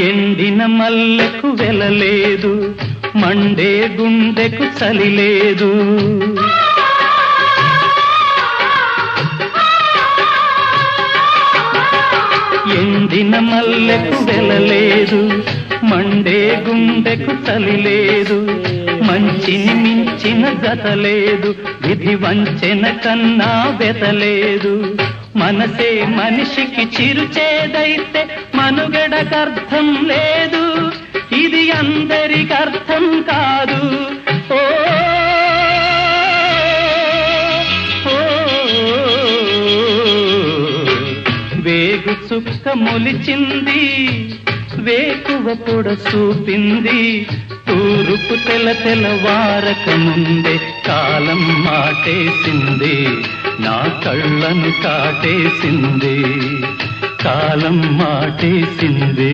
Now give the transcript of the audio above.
ఎండిన మల్లెకు వెలలేదు, మండే గుండెకు చలి లేదు. ఎండిన మల్లెకు వెలలేదు, మండే గుండెకు చలి లేదు. మంచిని మించిన జత లేదు, విధి వంచెన కన్నా వెతలేదు. మనసే మనిషికి చిరుచేదైతే మనుగడకర్థం లేదు, ఇది అందరికి అర్థం కాదు. ఓ వేగు చుక్క మొలిచింది, వేకువ పొడ చూపింది. తూరుపు తెల్లవారక ముందే కాలం మాటేసింది, నా కళ్ళను కాటేసింది. కాలం మాటేసింది.